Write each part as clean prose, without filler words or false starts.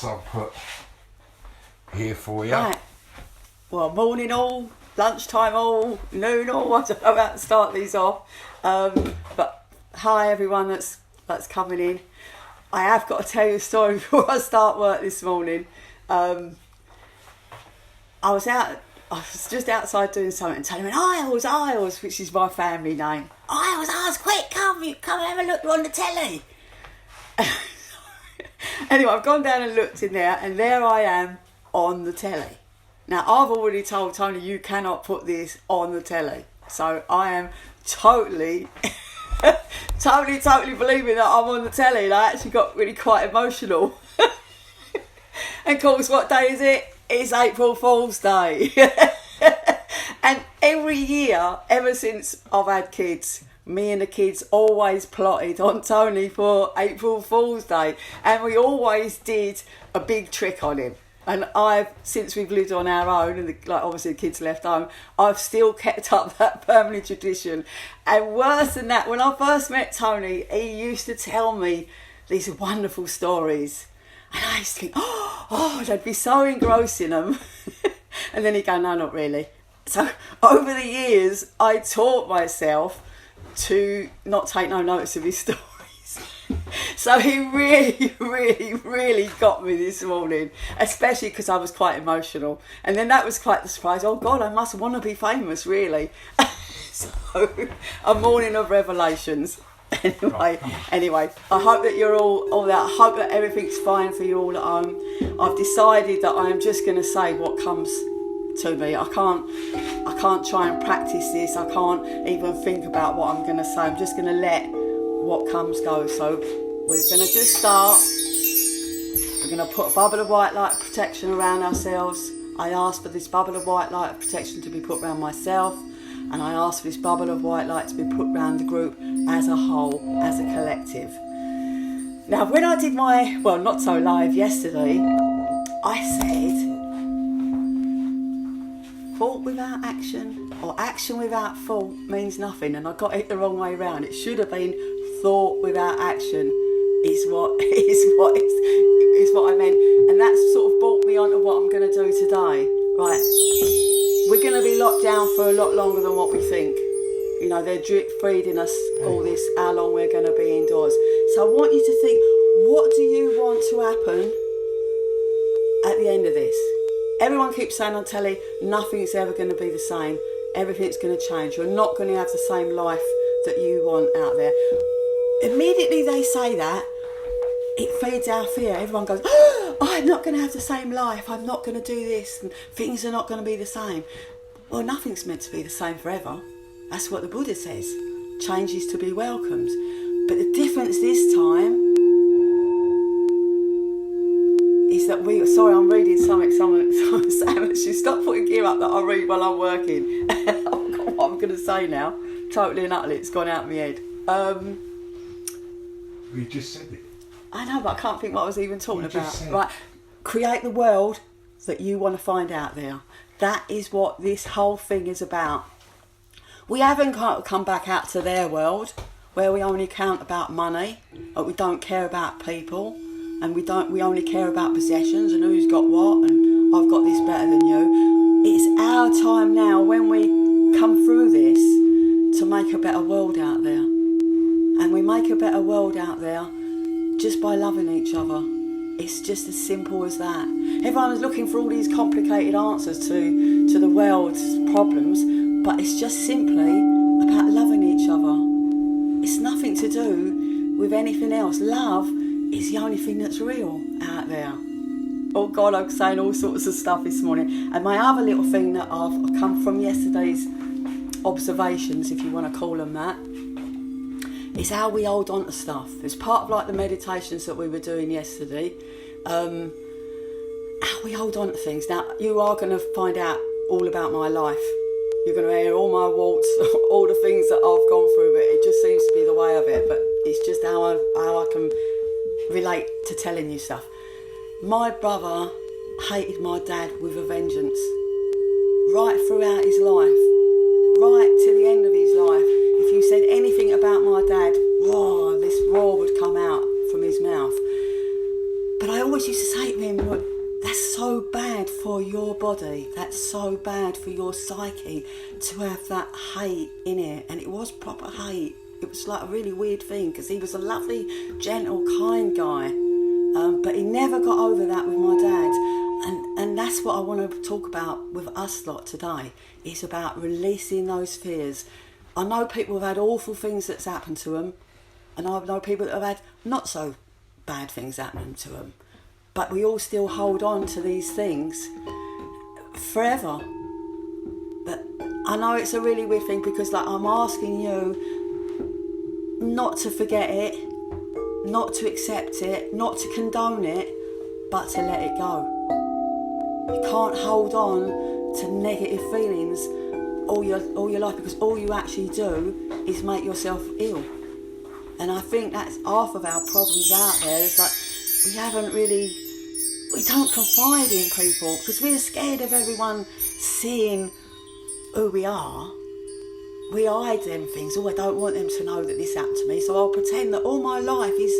I'll put here for you. Right. Well, morning all, lunchtime all, noon all. I don't know how to start these off. But hi everyone that's coming in. I have got to tell you a story before I start work this morning. I was just outside doing something and Tony went, Isles, which is my family name. Isles, quick, come and have a look, you're on the telly. Anyway, I've gone down and looked in there, and there I am on the telly. Now, I've already told Tony, you cannot put this on the telly. So I am totally believing that I'm on the telly. And I actually got really quite emotional. And of course, what day is it? It's April Fool's Day. And every year, ever since I've had kids, me and the kids always plotted on Tony for April Fool's Day, and we always did a big trick on him. And since we've lived on our own, and obviously the kids left home, I've still kept up that family tradition. And worse than that, when I first met Tony, he used to tell me these wonderful stories, and I used to think, oh, they'd be so engrossed in them. And then he'd go, no, not really. So over the years, I taught myself to not take no notice of his stories. So he really got me this morning, especially because I was quite emotional. And then that was quite the surprise. Oh God, I must want to be famous, really. So a morning of revelations. Anyway, I hope that you're all that. I hope that everything's fine for you all at home. I've decided that I am just going to say what comes to me. I can't try and practice this. I can't even think about what I'm going to say. I'm just going to let what comes go. So we're going to just start. We're going to put a bubble of white light of protection around ourselves. I ask for this bubble of white light of protection to be put around myself, and I ask for this bubble of white light to be put around the group as a whole, as a collective. Now, when I did my, not so live yesterday, I said, thought without action, or action without thought means nothing, and I got it the wrong way round. It should have been thought without action is what I meant, and that sort of brought me on to what I'm going to do today. Right, we're going to be locked down for a lot longer than what we think. You know, they're drip feeding us all this, how long we're going to be indoors. So I want you to think, what do you want to happen at the end of this? Everyone keeps saying on telly, nothing's ever going to be the same. Everything's going to change. You're not going to have the same life that you want out there. Immediately they say that, it feeds our fear. Everyone goes, oh, I'm not going to have the same life. I'm not going to do this. And things are not going to be the same. Well, nothing's meant to be the same forever. That's what the Buddha says. Change is to be welcomed. But the difference this time is that I'm reading something Sam, stop putting gear up that I read while I'm working. I've got what I'm going to say now. Totally and utterly, it's gone out of my head. We just said it. I know, but I can't think what I was even talking about. Right, create the world that you want to find out there. That is what this whole thing is about. We haven't come back out to their world where we only count about money, but we don't care about people, and we only care about possessions and who's got what, and I've got this better than you. It's our time now, when we come through this, to make a better world out there. And we make a better world out there just by loving each other. It's just as simple as that. Everyone's looking for all these complicated answers to the world's problems, but it's just simply about loving each other. It's nothing to do with anything else. Love is the only thing that's real out there. Oh God, I'm saying all sorts of stuff this morning. And my other little thing that I've come from yesterday's observations, if you want to call them that, is how we hold on to stuff. It's part of like the meditations that we were doing yesterday. How we hold on to things. Now, you are going to find out all about my life. You're going to hear all my warts, all the things that I've gone through, but it just seems to be the way of it. But it's just how I can relate to telling you stuff. My brother hated my dad with a vengeance. Right throughout his life. Right to the end of his life. If you said anything about my dad, this roar would come out from his mouth. But I always used to say to him, "Look, that's so bad for your body, that's so bad for your psyche to have that hate in it." And it was proper hate. It was like a really weird thing, because he was a lovely, gentle, kind guy. But he never got over that with my dad. And that's what I want to talk about with us lot today. It's about releasing those fears. I know people have had awful things that's happened to them. And I know people that have had not so bad things happening to them. But we all still hold on to these things forever. But I know it's a really weird thing, because like, I'm asking you not to forget it, not to accept it, not to condone it, but to let it go. You can't hold on to negative feelings all your life, because all you actually do is make yourself ill. And I think that's half of our problems out there. It's like we don't confide in people because we're scared of everyone seeing who we are. We hide them things. Oh, I don't want them to know that this happened to me, so I'll pretend that all my life is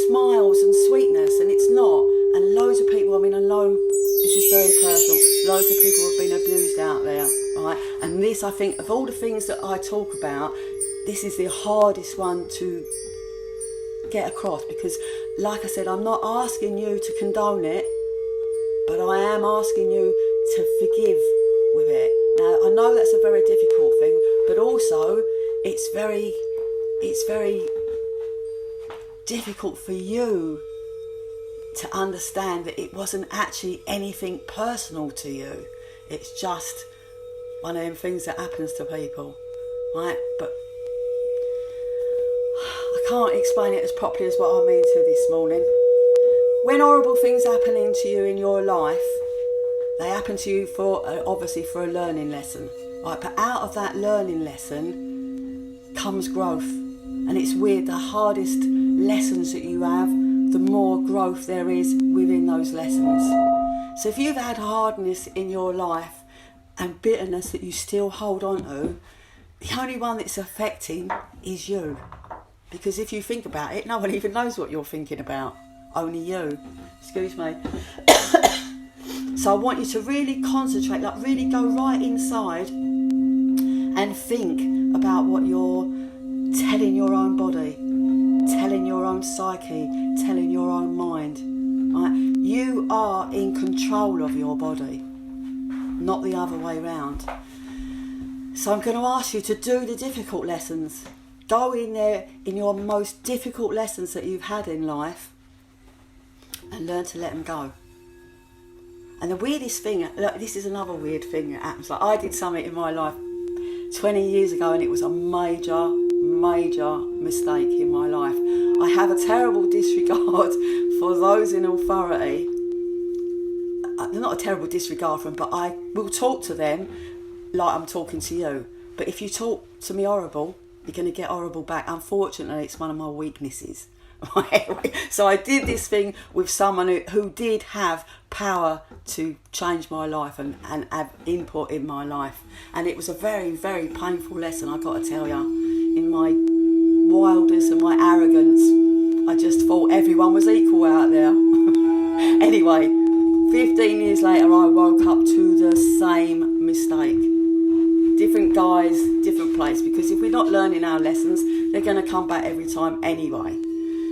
smiles and sweetness, and it's not. And loads of people, I know this is very personal, loads of people have been abused out there, right? And this, I think, of all the things that I talk about, this is the hardest one to get across, because like I said, I'm not asking you to condone it, but I am asking you to forgive with it. Now, I know that's a very difficult thing, but also it's very difficult for you to understand that it wasn't actually anything personal to you. It's just one of them things that happens to people, right? But I can't explain it as properly as what I mean to this morning. When horrible things happening to you in your life, they happen to you obviously for a learning lesson, right? But out of that learning lesson comes growth. And it's weird, the hardest lessons that you have, the more growth there is within those lessons. So if you've had hardness in your life and bitterness that you still hold on to, the only one that's affecting is you. Because if you think about it, no one even knows what you're thinking about. Only you. Excuse me. So I want you to really concentrate, like really go right inside and think about what you're telling your own body, telling your own psyche, telling your own mind. Right? You are in control of your body, not the other way round. So I'm going to ask you to do the difficult lessons. Go in there in your most difficult lessons that you've had in life and learn to let them go. And the weirdest thing, look, this is another weird thing that happens. Like, I did something in my life 20 years ago and it was a major mistake in my life. I have a terrible disregard for those in authority. Not a terrible disregard for them, but I will talk to them like I'm talking to you. But if you talk to me horrible, you're going to get horrible back. Unfortunately, it's one of my weaknesses. So I did this thing with someone who did have power to change my life and have input in my life. And it was a very, very painful lesson, I've got to tell you. In my wildness and my arrogance, I just thought everyone was equal out there. Anyway, 15 years later, I woke up to the same mistake. Different guys, different place. Because if we're not learning our lessons, they're going to come back every time anyway.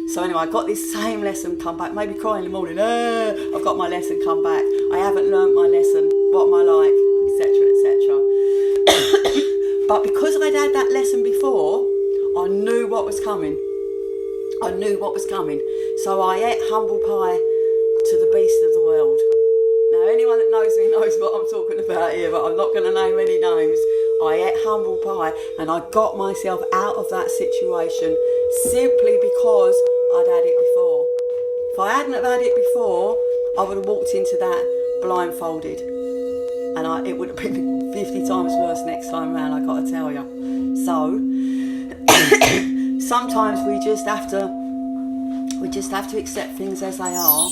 So anyway, I got this same lesson come back, maybe crying in the morning, I've got my lesson come back, I haven't learnt my lesson, what am I like, etc, etc. But because I'd had that lesson before, I knew what was coming. So I ate humble pie to the beast of the world. Now anyone that knows me knows what I'm talking about here, but I'm not going to name any names. I ate humble pie and I got myself out of that situation simply because I'd had it before. If I hadn't have had it before, I would have walked into that blindfolded. And it would have been 50 times worse next time around, I've got to tell you. So, sometimes we just have to accept things as they are.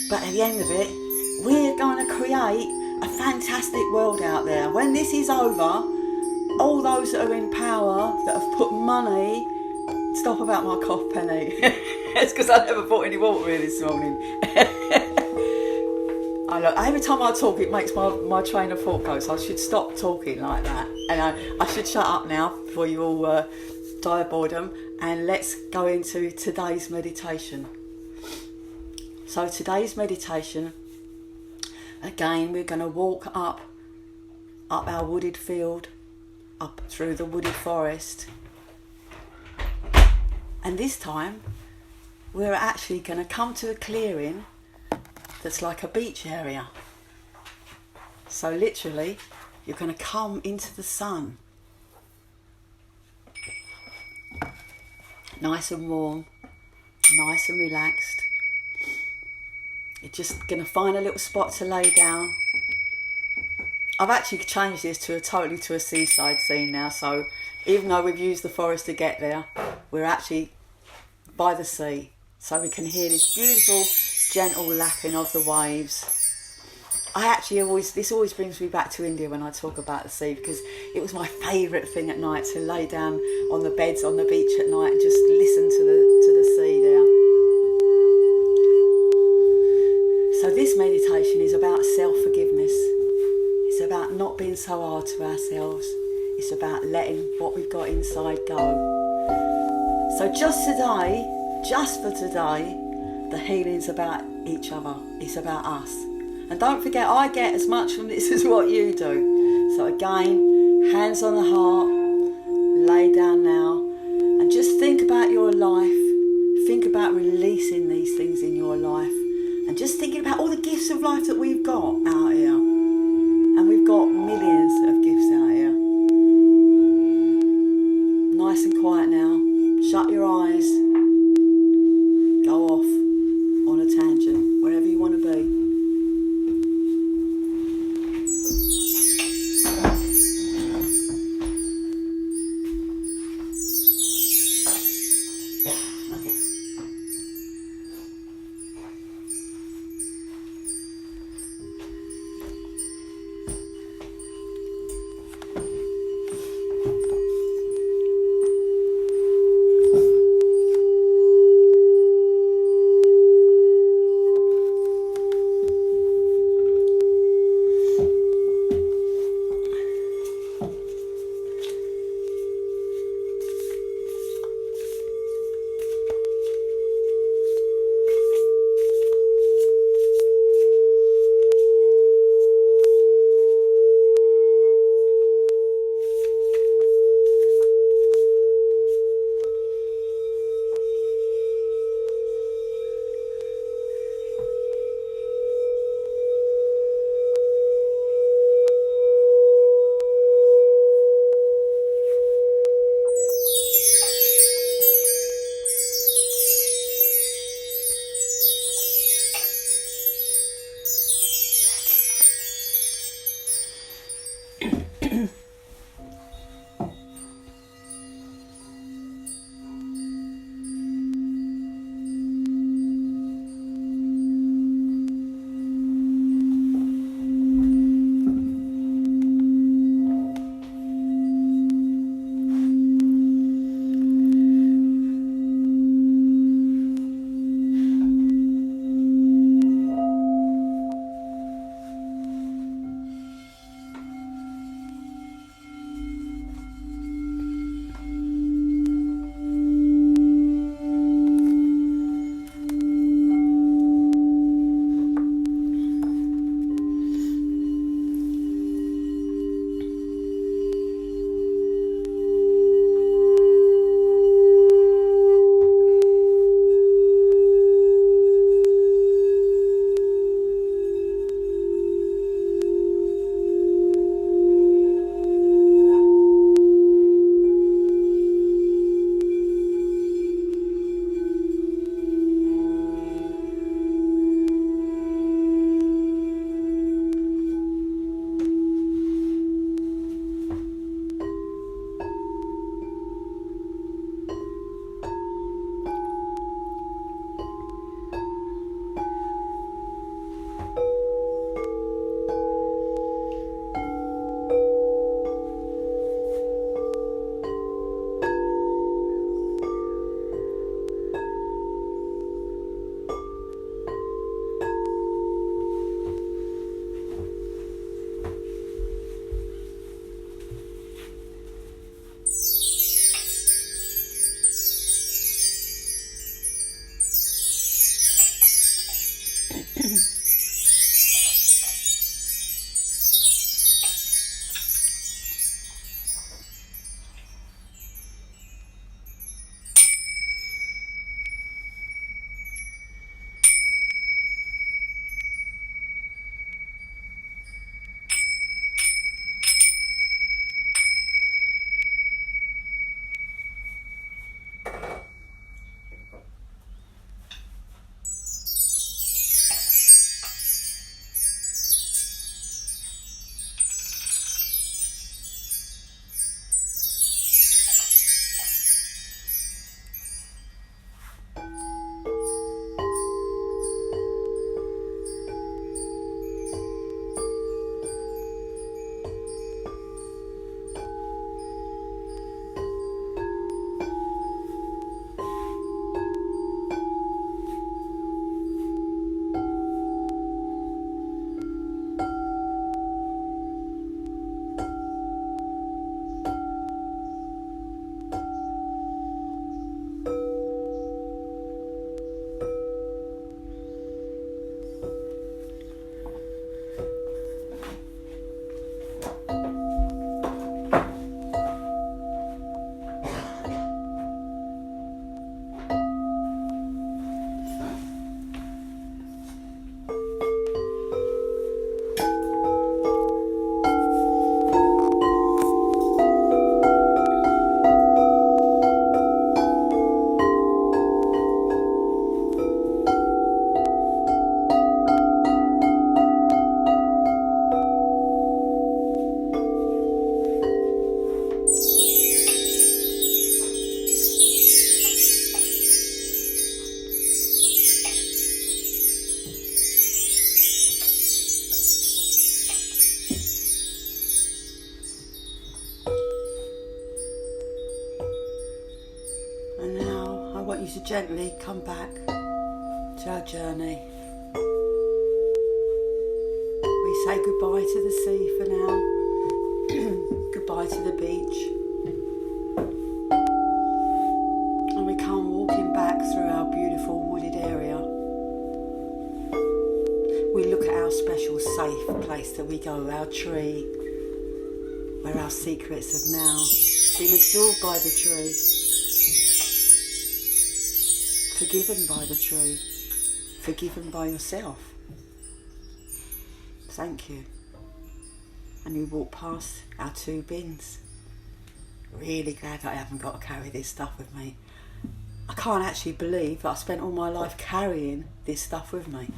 But at the end of it, we're going to create a fantastic world out there. When this is over, all those that are in power, that have put money... Stop about my cough, Penny. It's because I never bought any water here this morning. Every time I talk, it makes my train of thought go, so I should stop talking like that. And I should shut up now before you all die of boredom. And let's go into today's meditation. So today's meditation, again, we're going to walk up our wooded field, up through the wooded forest. And this time, we're actually going to come to a clearing that's like a beach area. So literally, you're going to come into the sun. Nice and warm, nice and relaxed. You're just going to find a little spot to lay down. I've actually changed this totally to a seaside scene now, so even though we've used the forest to get there, we're actually by the sea. So we can hear this beautiful, gentle lapping of the waves. This always brings me back to India when I talk about the sea, because it was my favourite thing at night to lay down on the beds on the beach at night and just listen to the sea there. So this meditation is about self-forgiveness. It's about not being so hard to ourselves. It's about letting what we've got inside go. So just for today, the healing's about each other. It's about us. And don't forget, I get as much from this as what you do. So again, hands on the heart, lay down now, and just think about your life. Think about releasing these things in your life. And just thinking about all the gifts of life that we've got out here. And we've got millions of gifts out here. Nice and quiet now. Shut your eyes. Go off on a tangent, wherever you want to be. to gently come back to our journey. We say goodbye to the sea for now, goodbye to the beach, and we come walking back through our beautiful wooded area. We look at our special safe place that we go, our tree, where our secrets have now been absorbed by the tree, forgiven by the tree, forgiven by yourself. Thank you. And we walk past our 2 bins. Really glad I haven't got to carry this stuff with me. I can't actually believe that I spent all my life carrying this stuff with me.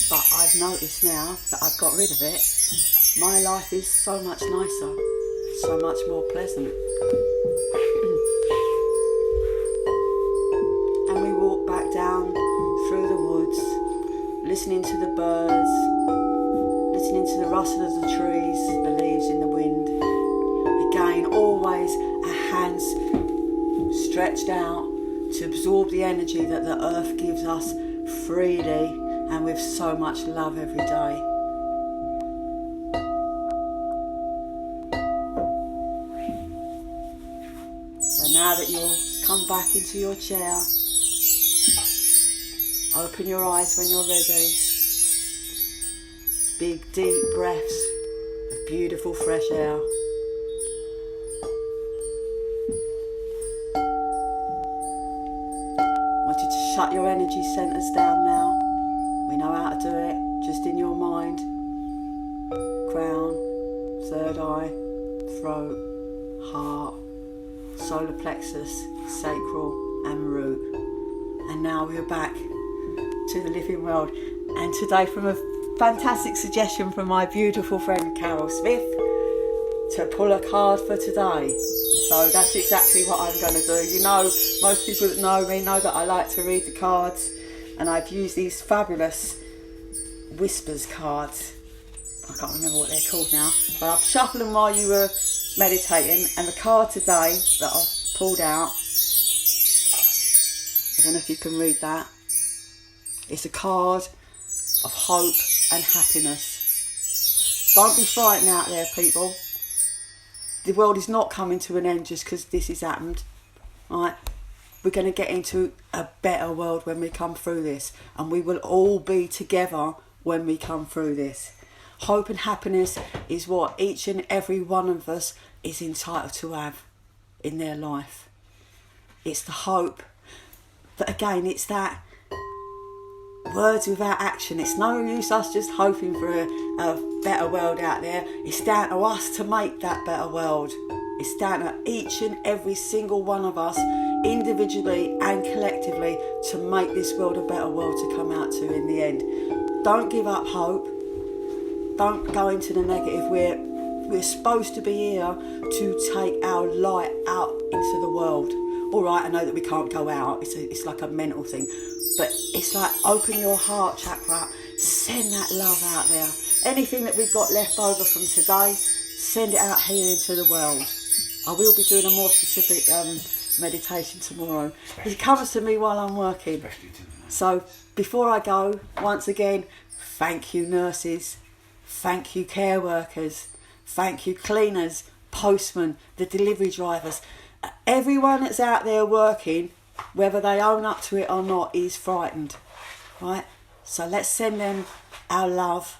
But I've noticed now that I've got rid of it, my life is so much nicer, so much more pleasant. And we walk back down through the woods, listening to the birds, listening to the rustle of the trees, the leaves in the wind. Again, always our hands stretched out to absorb the energy that the earth gives us freely and with so much love every day. So now that you'll come back into your chair, open your eyes when you're ready. Big deep breaths of beautiful fresh air. I want you to shut your energy centres down now. We know how to do it, just in your mind. Crown, third eye, throat, heart, solar plexus, sacral and root. And now we're back to the living world. And today, from a fantastic suggestion from my beautiful friend Carol Smith, to pull a card for today. So that's exactly what I'm going to do. You know, most people that know me know that I like to read the cards, and I've used these fabulous Whispers cards. I can't remember what they're called now, but I've shuffled them while you were meditating, and the card today that I've pulled out, I don't know if you can read that, it's a card of hope and happiness. Don't be frightened out there, people. The world is not coming to an end just because this has happened, right? We're going to get into a better world when we come through this, and we will all be together when we come through this. Hope and happiness is what each and every one of us is entitled to have in their life. It's the hope, but again, it's that words without action. It's no use us just hoping for a better world out there. It's down to us to make that better world. It's down to each and every single one of us, individually and collectively, to make this world a better world to come out to in the end. Don't give up hope. Don't go into the negative. We're supposed to be here to take our light out into the world. All right, I know that we can't go out. It's like a mental thing. But it's like, open your heart chakra up. Send that love out there. Anything that we've got left over from today, send it out here into the world. I will be doing a more specific meditation tomorrow. It comes to me while I'm working. So before I go, once again, thank you nurses, thank you care workers, thank you cleaners, postmen, the delivery drivers. Everyone that's out there working, whether they own up to it or not, is frightened, right? So let's send them our love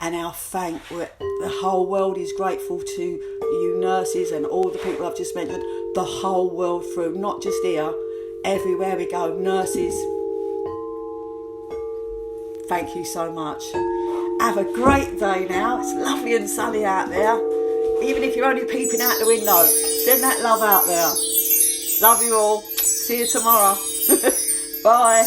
and our thank. The whole world is grateful to you nurses and all the people I've just mentioned, the whole world through, not just here, everywhere we go. Nurses, thank you so much. Have a great day now. It's lovely and sunny out there. Even if you're only peeping out the window, send that love out there. Love you all. See you tomorrow. Bye.